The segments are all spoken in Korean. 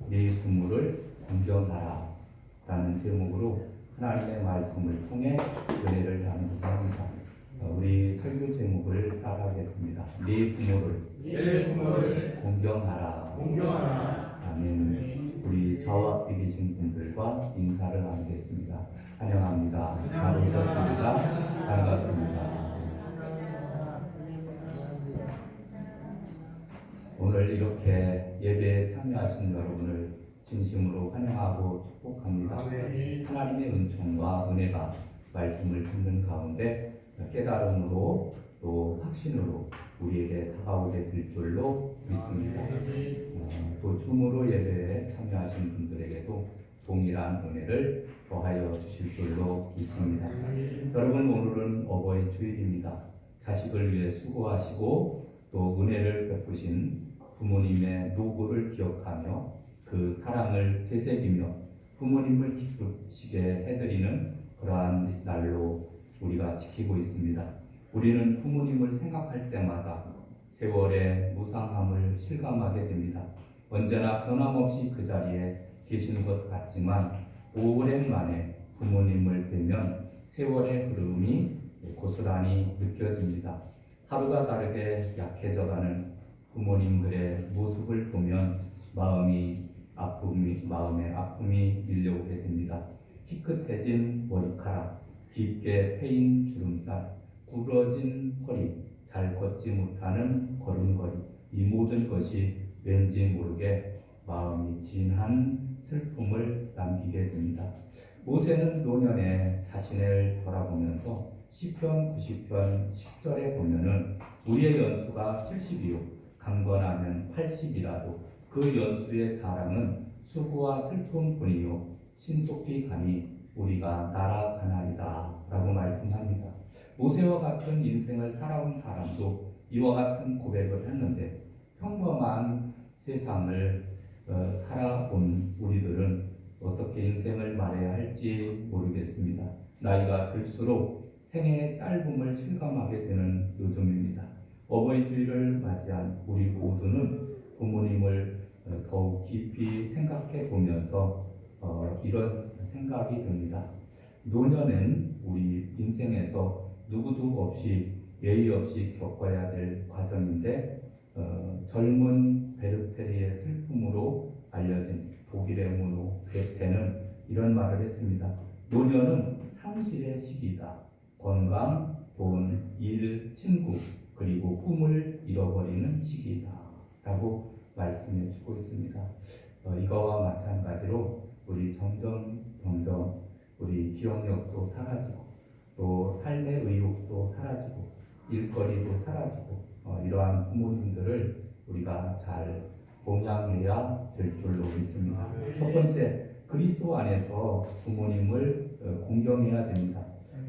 네 부모를 공경하라 라는 제목으로 하나님의 말씀을 통해 은혜를 나누고자 합니다. 우리 설교 제목을 따라하겠습니다. 네 부모를 공경하라. 아멘. 우리 저와 앞에 계신 분들과 인사를 나누겠습니다. 환영합니다. 잘 오셨습니다. 반갑습니다. 오늘 이렇게 예배에 참여하신 여러분을 진심으로 환영하고 축복합니다. 하나님의 은총과 은혜가 말씀을 듣는 가운데 깨달음으로 또 확신으로 우리에게 다가오게 될 줄로 믿습니다. 또 줌으로 예배에 참여하신 분들에게도 동일한 은혜를 더하여 주실 줄로 믿습니다. 여러분, 오늘은 어버이 주일입니다. 자식을 위해 수고하시고 또 은혜를 베푸신 부모님의 노고를 기억하며 그 사랑을 되새기며 부모님을 기쁘시게 해드리는 그러한 날로 우리가 지키고 있습니다. 우리는 부모님을 생각할 때마다 세월의 무상함을 실감하게 됩니다. 언제나 변함없이 그 자리에 계시는 것 같지만 오랜만에 부모님을 뵈면 세월의 흐름이 고스란히 느껴집니다. 하루가 다르게 약해져가는 부모님들의 모습을 보면 마음에 아픔이 밀려오게 됩니다. 희끗해진 머리카락, 깊게 패인 주름살, 구부러진 허리, 잘 걷지 못하는 걸음걸이, 이 모든 것이 왠지 모르게 마음이 진한 슬픔을 남기게 됩니다. 모세는 노년에 자신을 돌아보면서 시편 90편 10절에 보면은 우리의 연수가 70이요 강건하면 80이라도 그 연수의 자랑은 수고와 슬픔뿐이요 신속히 가니 우리가 날아가나이다 라고 말씀합니다. 모세와 같은 인생을 살아온 사람도 이와 같은 고백을 했는데 평범한 세상을 살아온 우리들은 어떻게 인생을 말해야 할지 모르겠습니다. 나이가 들수록 생애의 짧음을 실감하게 되는 요즘입니다. 어버이 주일을 맞이한 우리 모두는 부모님을 더욱 깊이 생각해 보면서 이런 생각이 듭니다. 노년은 우리 인생에서 누구도 없이 예의 없이 겪어야 될 과정인데 젊은 베르테리의 슬픔으로 알려진 독일의 문호 괴테는 이런 말을 했습니다. 노년은 상실의 시기다. 건강, 돈, 일, 친구 그리고 꿈을 잃어버리는 시기다 라고 말씀해 주고 있습니다. 이거와 마찬가지로 우리 점점 우리 기억력도 사라지고 또 삶의 의욕도 사라지고 일거리도 사라지고 이러한 부모님들을 우리가 잘 봉양해야 될 줄로 믿습니다. 첫 번째, 그리스도 안에서 부모님을 공경해야 됩니다.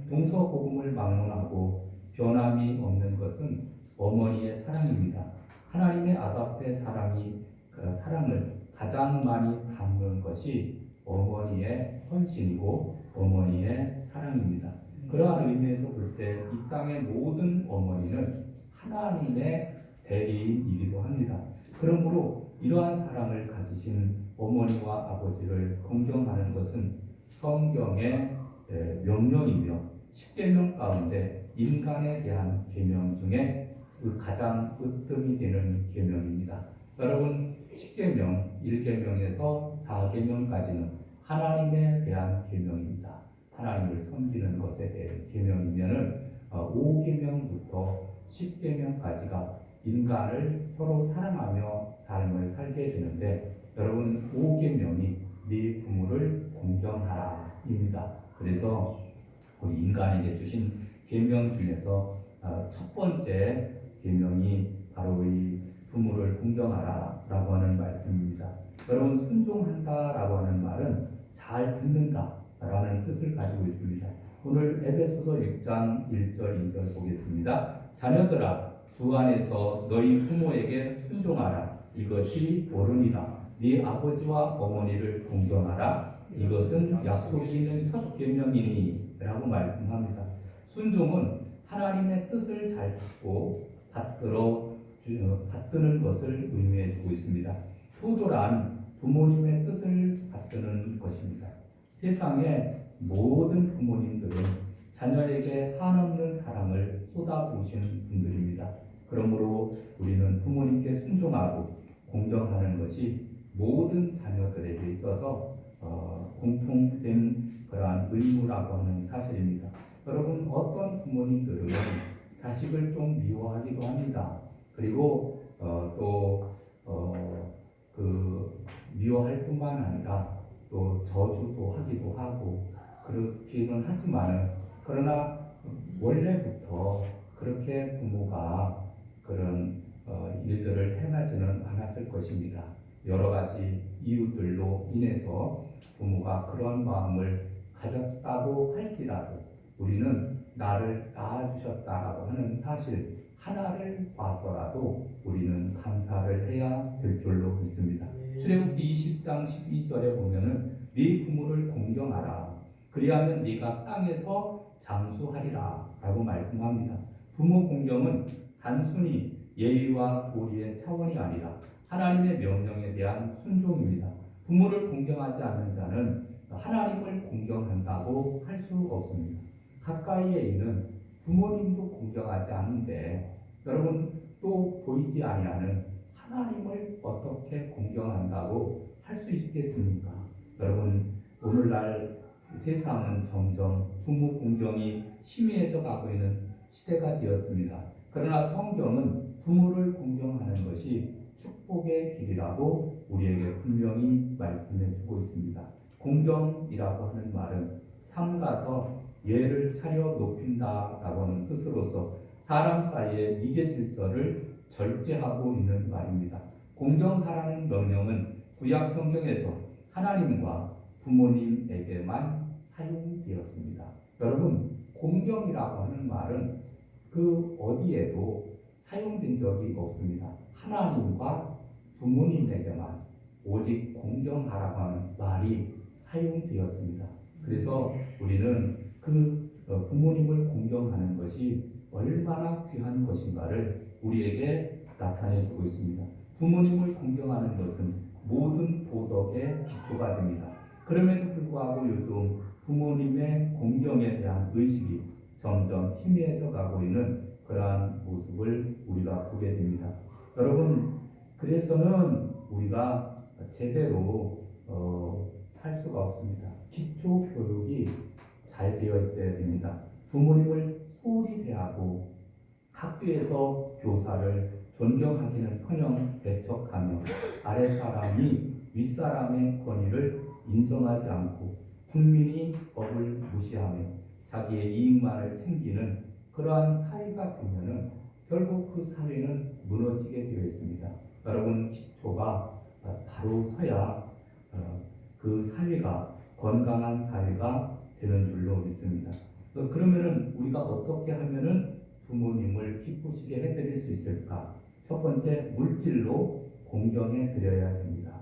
동서고금을 막론하고 변함이 없는 것은 어머니의 사랑입니다. 하나님의 아가페 사랑을 가장 많이 담는 것이 어머니의 헌신이고 어머니의 사랑입니다. 그러한 의미에서 볼 때 이 땅의 모든 어머니는 하나님의 대리인이기도 합니다. 그러므로 이러한 사랑을 가지신 어머니와 아버지를 공경하는 것은 성경의 명령이며 십계명 가운데 인간에 대한 계명 중에 가장 으뜸이 되는 계명입니다. 여러분, 십계명 1계명에서 4계명까지는 하나님에 대한 계명입니다. 하나님을 섬기는 것에 대한 계명이면은 5계명부터 10계명까지가 인간을 서로 사랑하며 삶을 살게 되는데 여러분 5계명이 네 부모를 공경하라입니다. 그래서 우리 인간에게 주신 계명 중에서 첫 번째 계명이 바로 이 부모를 공경하라라고 하는 말씀입니다. 여러분 순종한다라고 하는 말은 잘 듣는다라는 뜻을 가지고 있습니다. 오늘 에베소서 6장 1절 2절 보겠습니다. 자녀들아 주 안에서 너희 부모에게 순종하라. 이것이 옳으니라. 네 아버지와 어머니를 공경하라. 이것은 약속이 있는 첫 계명이니 라고 말씀합니다. 순종은 하나님의 뜻을 잘 듣고 받드는 것을 의미해 주고 있습니다. 토도란 부모님의 뜻을 받드는 것입니다. 세상의 모든 부모님들은 자녀에게 한없는 사랑을 쏟아부으신 분들입니다. 그러므로 우리는 부모님께 순종하고 공경하는 것이 모든 자녀들에게 있어서 공통된 그러한 의무라고 하는 사실입니다. 여러분, 어떤 부모님들은 자식을 좀 미워하기도 합니다. 그리고 그 미워할 뿐만 아니라 또 저주도 하기도 하고 그렇기는 하지만 그러나 원래부터 그렇게 부모가 그런 일들을 행하지는 않았을 것입니다. 여러 가지 이유들로 인해서 부모가 그런 마음을 가졌다고 할지라도 우리는 나를 낳아주셨다라고 하는 사실 하나를 봐서라도 우리는 감사를 해야 될 줄로 믿습니다. 출애굽기 20장 12절에 보면은 네 부모를 공경하라. 그리하면 네가 땅에서 장수하리라 라고 말씀합니다. 부모 공경은 단순히 예의와 도리의 차원이 아니라 하나님의 명령에 대한 순종입니다. 부모를 공경하지 않는 자는 하나님을 공경한다고 할 수 없습니다. 가까이에 있는 부모님도 공경하지 않는데 여러분 또 보이지 아니하는 하나님을 어떻게 공경한다고 할 수 있겠습니까? 여러분, 오늘날 세상은 점점 부모 공경이 희미해져 가고 있는 시대가 되었습니다. 그러나 성경은 부모를 공경하는 것이 축복의 길이라고 우리에게 분명히 말씀해 주고 있습니다. 공경이라고 하는 말은 삼가서 예를 차려 높인다라고 하는 뜻으로서 사람 사이의 이계 질서를 절제하고 있는 말입니다. 공경하라는 명령은 구약 성경에서 하나님과 부모님에게만 사용되었습니다. 여러분, 공경이라고 하는 말은 그 어디에도 사용된 적이 없습니다. 하나님과 부모님에게만 오직 공경하라고 하는 말이 사용되었습니다. 그래서 우리는 그 부모님을 공경하는 것이 얼마나 귀한 것인가를 우리에게 나타내 주고 있습니다. 부모님을 공경하는 것은 모든 도덕의 기초가 됩니다. 그럼에도 불구하고 요즘 부모님의 공경에 대한 의식이 점점 희미해져 가고 있는 그러한 모습을 우리가 보게 됩니다. 여러분, 그래서는 우리가 제대로 살 수가 없습니다. 기초 교육이 잘 되어 있어야 됩니다. 부모님을 소홀히 대하고 학교에서 교사를 존경하기는커녕 배척하며 아랫사람이 윗사람의 권위를 인정하지 않고 국민이 법을 무시하며 자기의 이익만을 챙기는 그러한 사회가 되면은 결국 그 사회는 무너지게 되어 있습니다. 여러분, 기초가 바로 서야 그 사회가 건강한 사회가 되는 줄로 믿습니다. 그러면은 우리가 어떻게 하면은 부모님을 기쁘시게 해드릴 수 있을까? 첫 번째, 물질로 공경해 드려야 됩니다.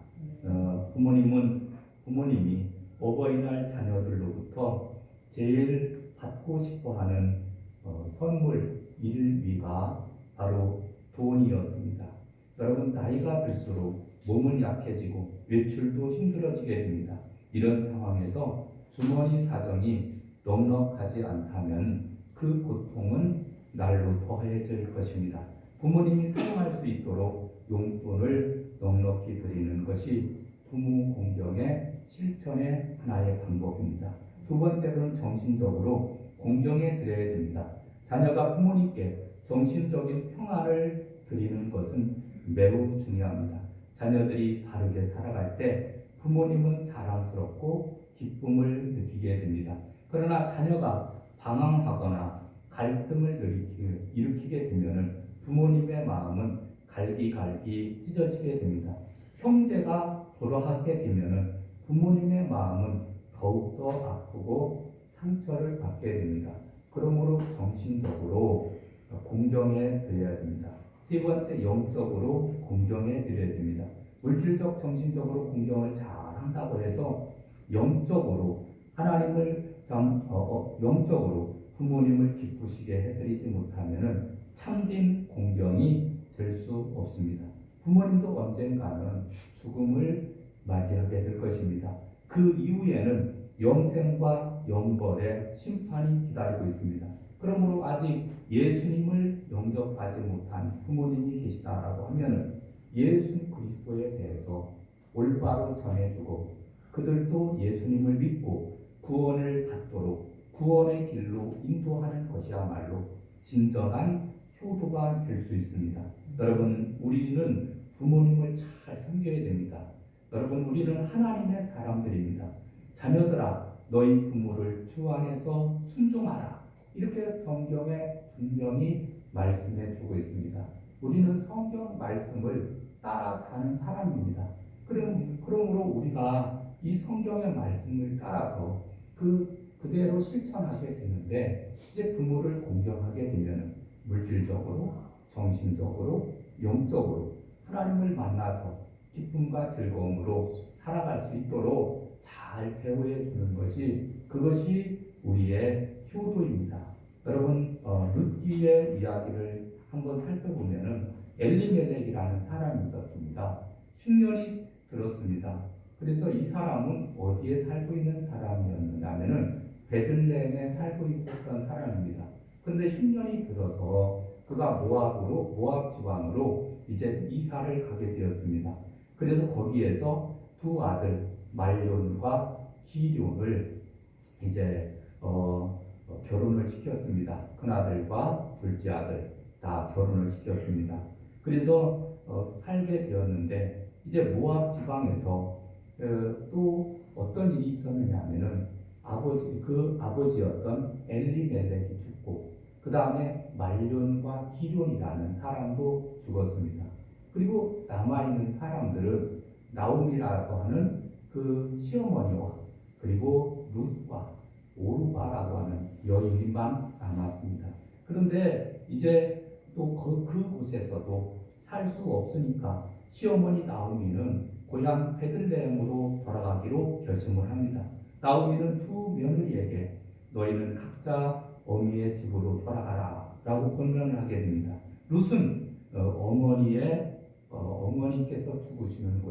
부모님이 어버이날 자녀들로부터 제일 받고 싶어하는 선물 1위가 바로 돈이었습니다. 여러분, 나이가 들수록 몸은 약해지고 외출도 힘들어지게 됩니다. 이런 상황에서 주머니 사정이 넉넉하지 않다면 그 고통은 날로 더해질 것입니다. 부모님이 사용할 수 있도록 용돈을 넉넉히 드리는 것이 부모 공경의 실천의 하나의 방법입니다. 두 번째로는 정신적으로 공경해 드려야 됩니다. 자녀가 부모님께 정신적인 평안을 드리는 것은 매우 중요합니다. 자녀들이 바르게 살아갈 때 부모님은 자랑스럽고 기쁨을 느끼게 됩니다. 그러나 자녀가 방황하거나 갈등을 일으키게 되면 부모님의 마음은 갈기갈기 찢어지게 됩니다. 형제가 돌아가게 되면 부모님의 마음은 더욱더 아프고 상처를 받게 됩니다. 그러므로 정신적으로 공경해 드려야 됩니다. 세 번째, 영적으로 공경해 드려야 됩니다. 물질적, 정신적으로 공경을 잘 한다고 해서 영적으로 하나님을 영적으로 부모님을 기쁘시게 해드리지 못하면 참된 공경이 될 수 없습니다. 부모님도 언젠가는 죽음을 맞이하게 될 것입니다. 그 이후에는 영생과 영벌의 심판이 기다리고 있습니다. 그러므로 아직 예수님을 영접하지 못한 부모님이 계시다라고 하면은 예수 그리스도에 대해서 올바로 전해주고 그들도 예수님을 믿고 구원을 받도록 구원의 길로 인도하는 것이야말로 진정한 효도가 될 수 있습니다. 여러분, 우리는 부모님을 잘 섬겨야 됩니다. 여러분, 우리는 하나님의 사람들입니다. 자녀들아, 너희 부모를 주 안에서 순종하라. 이렇게 성경에 분명히 말씀해 주고 있습니다. 우리는 성경 말씀을 따라 사는 사람입니다. 그러므로 우리가 이 성경의 말씀을 따라서 그대로 실천하게 되는데, 이제 부모를 공경하게 되면 물질적으로, 정신적으로, 영적으로 하나님을 만나서 기쁨과 즐거움으로 살아갈 수 있도록 잘 배우해 주는 그것이 우리의 효도입니다. 여러분, 룻기의 이야기를 한번 살펴보면은 엘리멜렉이라는 사람이 있었습니다. 흉년이 들었습니다. 그래서 이 사람은 어디에 살고 있는 사람이었느냐면은 베들레헴에 살고 있었던 사람입니다. 그런데 흉년이 들어서 그가 모압 지방으로 이제 이사를 가게 되었습니다. 그래서 거기에서 두 아들 말론과 기럯을 이제 결혼을 시켰습니다. 큰아들과 둘째 아들 다 결혼을 시켰습니다. 그래서 살게 되었는데 이제 모압 지방에서 또 어떤 일이 있었느냐 하면은 아버지였던 엘리멜렉이 죽고 그 다음에 말론과 기럯이라는 사람도 죽었습니다. 그리고 남아있는 사람들은 나오미라고 하는 그 시어머니와 그리고 룻과 오르바라고 하는 여인만 남았습니다. 그런데 이제 또 그곳에서도 살 수 없으니까 시어머니 나오미는 고향 베들레헴으로 돌아가기로 결심을 합니다. 나오미는 두 며느리에게 너희는 각자 어미의 집으로 돌아가라 라고 권면을 하게 됩니다. 룻은 어머니께서 죽으시는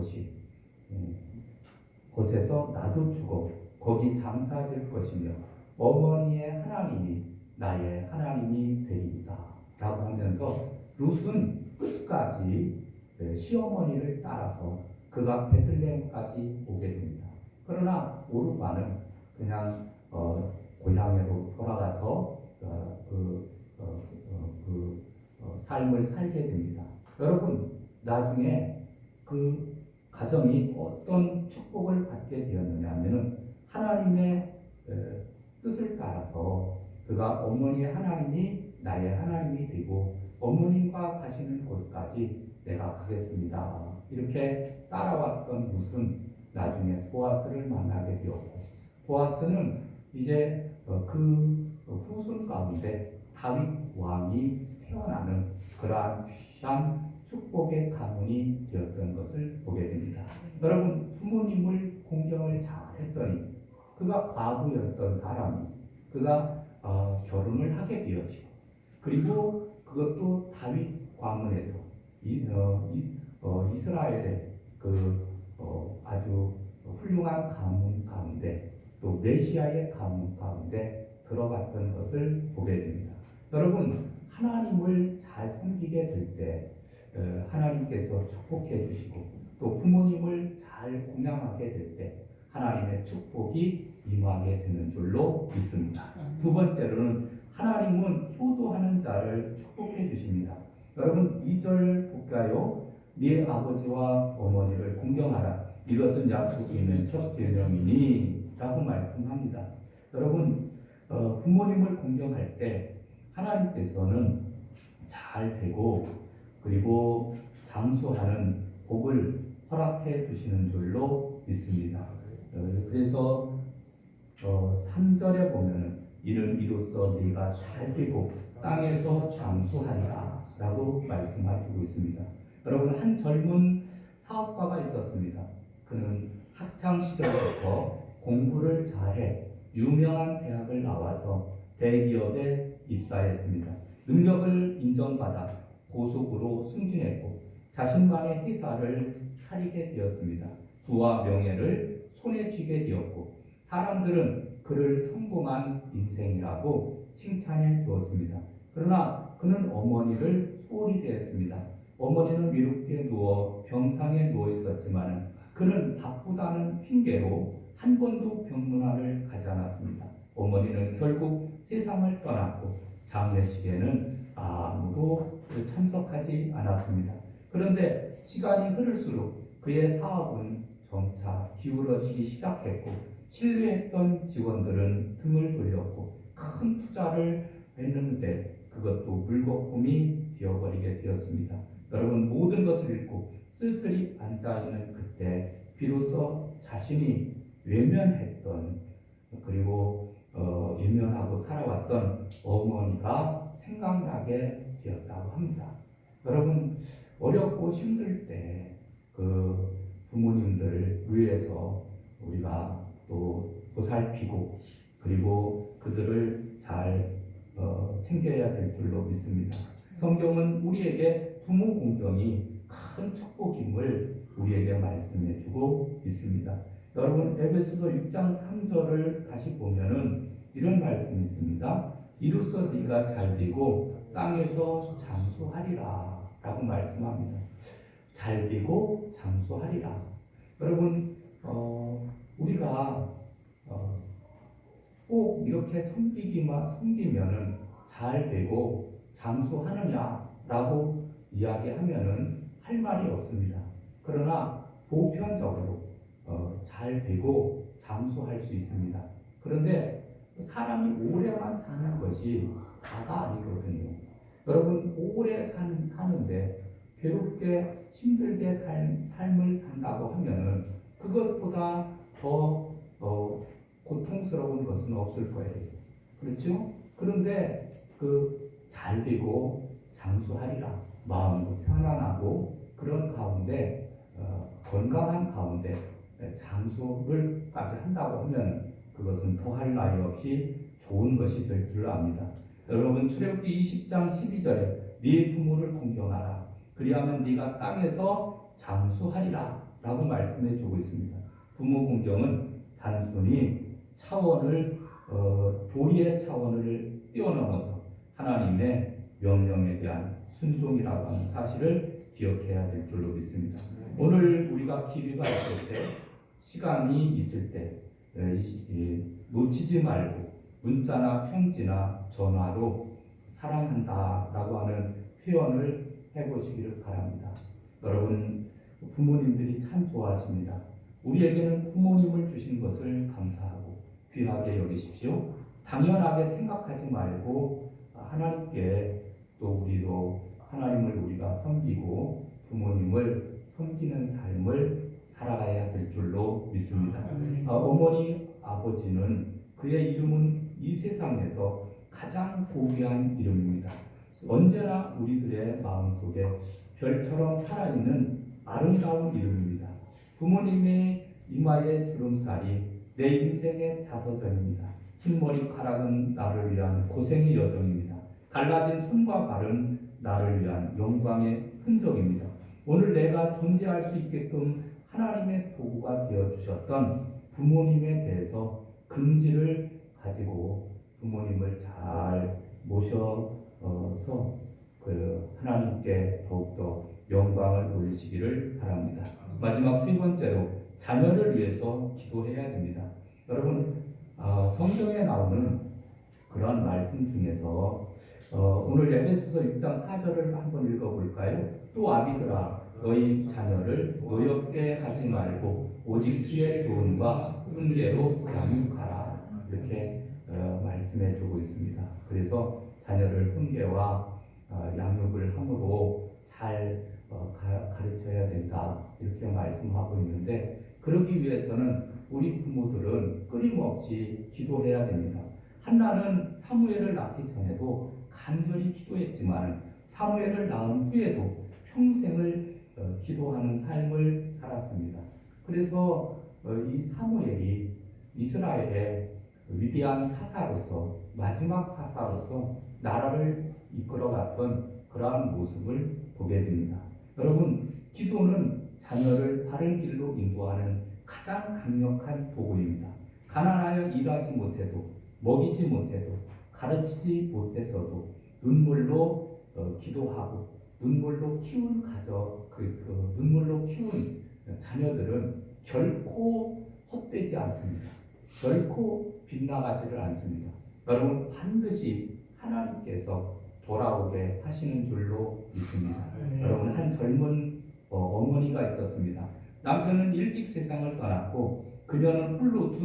곳에서 나도 죽어 거기 장사될 것이며 어머니의 하나님이 나의 하나님이 되리이다 라고 하면서 룻은 끝까지 시어머니를 따라서 그가 베들레헴까지 오게 됩니다. 그러나 오르바는 그냥 고향으로 돌아가서 삶을 살게 됩니다. 여러분, 나중에 그 가정이 어떤 축복을 받게 되었느냐 하면은 하나님의 뜻을 따라서 그가 어머니의 하나님이 나의 하나님이 되고 어머님과 가시는 곳까지 내가 가겠습니다. 이렇게 따라왔던 룻은 나중에 보아스를 만나게 되었고 보아스는 이제 그 후손 가운데 다윗 왕이 태어나는 그러한 귀한 축복의 가문이 되었던 것을 보게 됩니다. 여러분, 부모님을 공경을 잘했더니 그가 과부였던 사람이 그가 결혼을 하게 되어지고 그리고 그것도 다윗 가문에서 이스라엘의 아주 훌륭한 가문 가운데 또 메시아의 가문 가운데 들어갔던 것을 보게 됩니다. 여러분, 하나님을 잘 섬기게 될 때 하나님께서 축복해 주시고 또 부모님을 잘 공양하게 될 때 하나님의 축복이 임하게 되는 줄로 믿습니다. 두 번째로는 하나님은 효도하는 자를 축복해 주십니다. 여러분, 2절 볼까요? 네 아버지와 어머니를 공경하라. 이것은 약속이 있는 첫 계명이니 라고 말씀합니다. 여러분, 부모님을 공경할 때 하나님께서는 잘 되고 그리고 장수하는 복을 허락해 주시는 줄로 믿습니다. 그래서 3절에 보면 이는 이로써 네가 잘 되고 땅에서 장수하리라 라고 말씀하시고 있습니다. 여러분, 한 젊은 사업가가 있었습니다. 그는 학창 시절부터 공부를 잘해 유명한 대학을 나와서 대기업에 입사했습니다. 능력을 인정받아 고속으로 승진했고 자신만의 회사를 차리게 되었습니다. 부와 명예를 손에 쥐게 되었고 사람들은 그를 성공한 인생이라고 칭찬해 주었습니다. 그러나 그는 어머니를 소홀히 대했습니다. 어머니는 외롭게 누워 병상에 누워 있었지만 그는 바쁘다는 핑계로 한 번도 병문안을 가지 않았습니다. 어머니는 결국 세상을 떠났고 장례식에는 아무도 참석하지 않았습니다. 그런데 시간이 흐를수록 그의 사업은 점차 기울어지기 시작했고 신뢰했던 직원들은 등을 돌렸고 큰 투자를 했는데 그것도 물거품이 되어버리게 되었습니다. 여러분 모든 것을 잃고 쓸쓸히 앉아있는 그때 비로소 자신이 외면했던 그리고 외면하고 살아왔던 어머니가 생각나게 되었다고 합니다. 여러분 어렵고 힘들 때 그 부모님들 위해서 우리가 또 보살피고 그리고 그들을 잘 챙겨야 될 줄로 믿습니다. 성경은 우리에게 부모 공경이 큰 축복임을 우리에게 말씀해 주고 있습니다. 여러분 에베소서 6장 3절을 다시 보면은 이런 말씀이 있습니다. 이로써 네가 잘되고 땅에서 장수하리라 라고 말씀합니다. 잘되고 장수하리라. 여러분 우리가 꼭 이렇게 섬기면은 잘 되고 장수하느냐라고 이야기하면은 할 말이 없습니다. 그러나 보편적으로 잘 되고 장수할 수 있습니다. 그런데 사람이 오래만 사는 것이 다가 아니거든요. 여러분 오래 사는데 괴롭게 힘들게 삶을 산다고 하면은 그것보다 더 고통스러운 것은 없을 거예요. 그렇죠? 그런데 그 잘되고 장수하리라 마음도 편안하고 그런 가운데 건강한 가운데 장수를까지 한다고 하면 그것은 더할 나위 없이 좋은 것이 될 줄 압니다. 여러분 출애굽기 20장 12절에 네 부모를 공경하라 그리하면 네가 땅에서 장수하리라 라고 말씀해 주고 있습니다. 부모 공경은 단순히 차원을 도리의 차원을 뛰어넘어서 하나님의 명령에 대한 순종이라고 하는 사실을 기억해야 될 줄로 믿습니다. 오늘 우리가 기회가 있을 때 시간이 있을 때 놓치지 말고 문자나 편지나 전화로 사랑한다 라고 하는 표현을 해보시기를 바랍니다. 여러분 부모님들이 참 좋아하십니다. 우리에게는 부모님을 주신 것을 감사하고 귀하게 여기십시오. 당연하게 생각하지 말고 하나님께 또 우리도 하나님을 우리가 섬기고 부모님을 섬기는 삶을 살아가야 될 줄로 믿습니다. 어머니 아버지는 그의 이름은 이 세상에서 가장 고귀한 이름입니다. 언제나 우리들의 마음속에 별처럼 살아있는 아름다운 이름입니다. 부모님의 이마의 주름살이 내 인생의 자서전입니다. 흰머리카락은 나를 위한 고생의 여정입니다. 갈라진 손과 발은 나를 위한 영광의 흔적입니다. 오늘 내가 존재할 수 있게끔 하나님의 도구가 되어주셨던 부모님에 대해서 긍지를 가지고 부모님을 잘 모셔서 하나님께 더욱더 영광을 돌리시기를 바랍니다. 마지막 세 번째로 자녀를 위해서 기도해야 됩니다. 여러분 성경에 나오는 그런 말씀 중에서 오늘 에베소서 6장 4절을 한번 읽어볼까요? 또 아비들아 너희 자녀를 노엽게 하지 말고 오직 주의 교훈과 훈계로 양육하라 이렇게 말씀해 주고 있습니다. 그래서 자녀를 훈계와 양육을 함으로 잘 가르쳐야 된다 이렇게 말씀하고 있는데 그러기 위해서는 우리 부모들은 끊임없이 기도해야 됩니다. 한나는 사무엘을 낳기 전에도 간절히 기도했지만 사무엘을 낳은 후에도 평생을 기도하는 삶을 살았습니다. 그래서 이 사무엘이 이스라엘의 위대한 사사로서 마지막 사사로서 나라를 이끌어갔던 그러한 모습을 보게 됩니다. 여러분 기도는 자녀를 바른 길로 인도하는 가장 강력한 도구입니다. 가난하여 일하지 못해도, 먹이지 못해도, 가르치지 못해서도 눈물로 기도하고 눈물로 키운 눈물로 키운 자녀들은 결코 헛되지 않습니다. 결코 빗나가지를 않습니다. 여러분, 반드시 하나님께서 돌아오게 하시는 줄로 믿습니다. 여러분, 한 젊은 어머니가 있었습니다. 남편은 일찍 세상을 떠났고 그녀는 홀로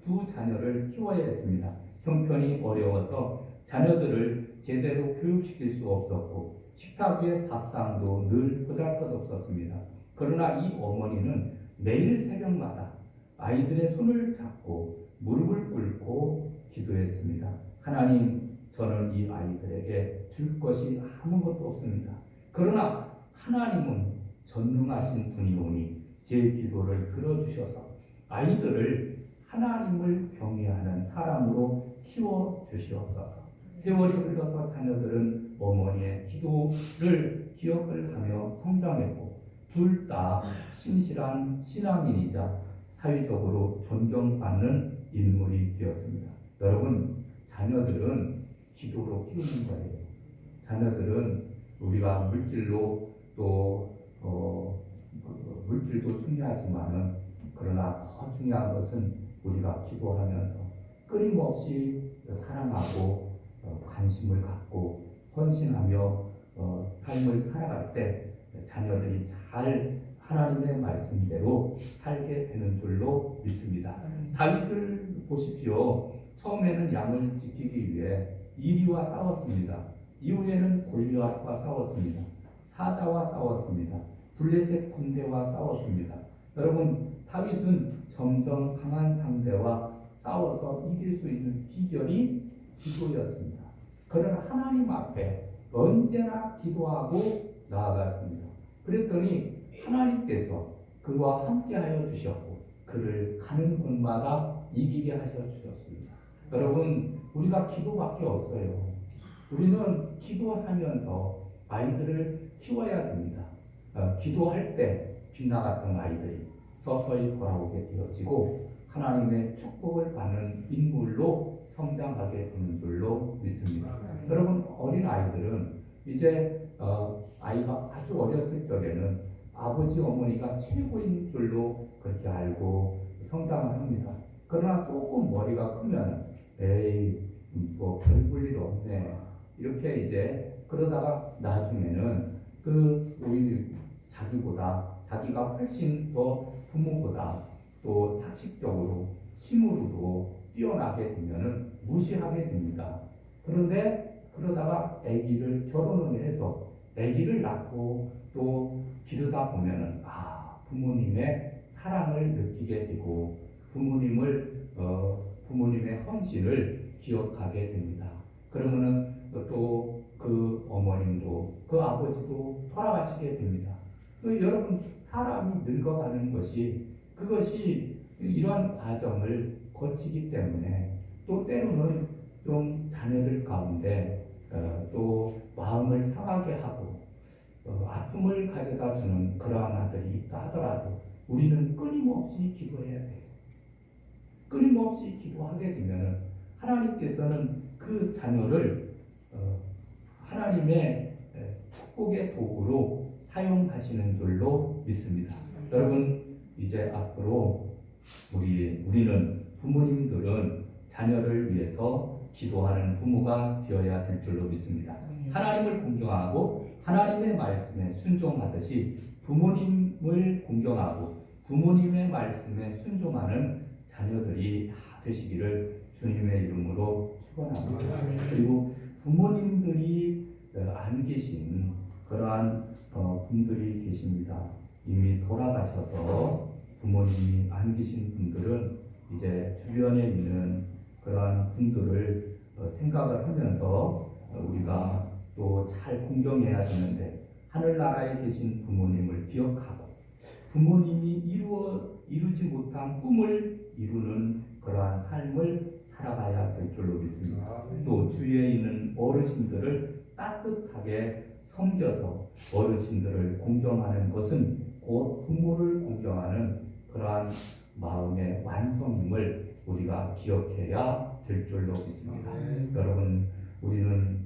두 자녀를 키워야 했습니다. 형편이 어려워서 자녀들을 제대로 교육시킬 수 없었고 식탁 위에 밥상도 늘 보잘것없었습니다. 그러나 이 어머니는 매일 새벽마다 아이들의 손을 잡고 무릎을 꿇고 기도했습니다. 하나님, 저는 이 아이들에게 줄 것이 아무것도 없습니다. 그러나 하나님은 전능하신 분이오니 제 기도를 들어주셔서 아이들을 하나님을 경외하는 사람으로 키워주시옵소서. 세월이 흘러서 자녀들은 어머니의 기도를 기억을 하며 성장했고 둘 다 신실한 신앙인이자 사회적으로 존경받는 인물이 되었습니다. 여러분, 자녀들은 기도로 키우는 거예요. 자녀들은 우리가 물질로 물질도 중요하지만은 그러나 더 중요한 것은 우리가 기도하면서 끊임없이 사랑하고 관심을 갖고 헌신하며 삶을 살아갈 때 자녀들이 잘 하나님의 말씀대로 살게 되는 줄로 믿습니다. 다윗을 보십시오. 처음에는 양을 지키기 위해 이리와 싸웠습니다. 이후에는 골리앗과 싸웠습니다. 사자와 싸웠습니다. 블레셋 군대와 싸웠습니다. 여러분, 다윗은 점점 강한 상대와 싸워서 이길 수 있는 비결이 기도였습니다. 그는 하나님 앞에 언제나 기도하고 나아갔습니다. 그랬더니 하나님께서 그와 함께하여 주셨고 그를 가는 곳마다 이기게 하셔 주셨습니다. 여러분, 우리가 기도밖에 없어요. 우리는 기도하면서 아이들을 키워야 됩니다. 기도할 때 빗나갔던 아이들이 서서히 돌아오게 되어지고 하나님의 축복을 받는 인물로 성장하게 되는 줄로 믿습니다. 여러분, 어린 아이들은 이제 아이가 아주 어렸을 적에는 아버지 어머니가 최고인 줄로 그렇게 알고 성장을 합니다. 그러나 조금 머리가 크면 에이, 뭐 별 볼 일 없네, 이렇게 이제 그러다가 나중에는 오히려 자기가 훨씬 더 부모보다 또 학식적으로 힘으로도 뛰어나게 되면은 무시하게 됩니다. 그런데 그러다가 결혼을 해서 아기를 낳고 또 기르다 보면은 부모님의 사랑을 느끼게 되고 부모님의 헌신을 기억하게 됩니다. 그러면은 또 그 어머님도 그 아버지도 돌아가시게 됩니다. 여러분, 사람이 늙어가는 그것이 이러한 과정을 거치기 때문에 또 때로는 좀 자녀들 가운데 또 마음을 상하게 하고 아픔을 가져다 주는 그러한 아들이 있다 하더라도 우리는 끊임없이 기도해야 돼요. 끊임없이 기도하게 되면 하나님께서는 그 자녀를 하나님의 축복의 도구로 사용하시는 줄로 믿습니다. 여러분, 이제 앞으로 우리는 부모님들은 자녀를 위해서 기도하는 부모가 되어야 될 줄로 믿습니다. 하나님을 공경하고 하나님의 말씀에 순종하듯이 부모님을 공경하고 부모님의 말씀에 순종하는 자녀들이 다 되시기를 주님의 이름으로 축원합니다. 그리고 부모님들이 안 계신 그러한 분들이 계십니다. 이미 돌아가셔서 부모님이 안 계신 분들은 이제 주변에 있는 그러한 분들을 생각을 하면서 우리가 또 잘 공경해야 되는데 하늘나라에 계신 부모님을 기억하고 부모님이 이루지 못한 꿈을 이루는 그러한 삶을 살아가야 될 줄로 믿습니다. 또 주위에 있는 어르신들을 따뜻하게 섬겨서 어르신들을 공경하는 것은 곧 부모를 공경하는 그러한 마음의 완성임을 우리가 기억해야 될 줄로 믿습니다. 여러분, 우리는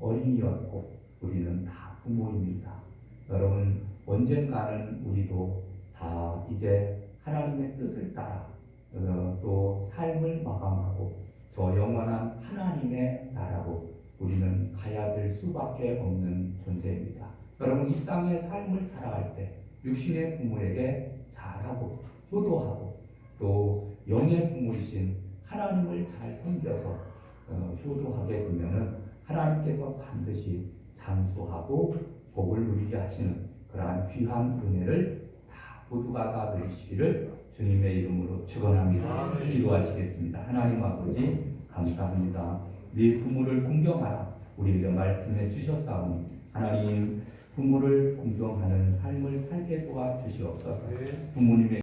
어린이였고 우리는 다 부모입니다. 여러분, 언젠가는 우리도 다 이제 하나님의 뜻을 따라 또 삶을 마감하고 저 영원한 하나님의 나라로 우리는 가야 될 수밖에 없는 존재입니다. 여러분, 이 땅의 삶을 살아갈 때 육신의 부모에게 잘하고 효도하고 또 영의 부모이신 하나님을 잘 섬겨서 효도하게 되면은 하나님께서 반드시 장수하고 복을 누리게 하시는 그러한 귀한 은혜를 다 모두가 다 누리시기를 주님의 이름으로 축원합니다. 기도하시겠습니다. 하나님 아버지, 감사합니다. 네 부모를 공경하라 우리에게 말씀해 주셨사오니 하나님, 부모를 공경하는 삶을 살게 도와주시옵소서. 부모님의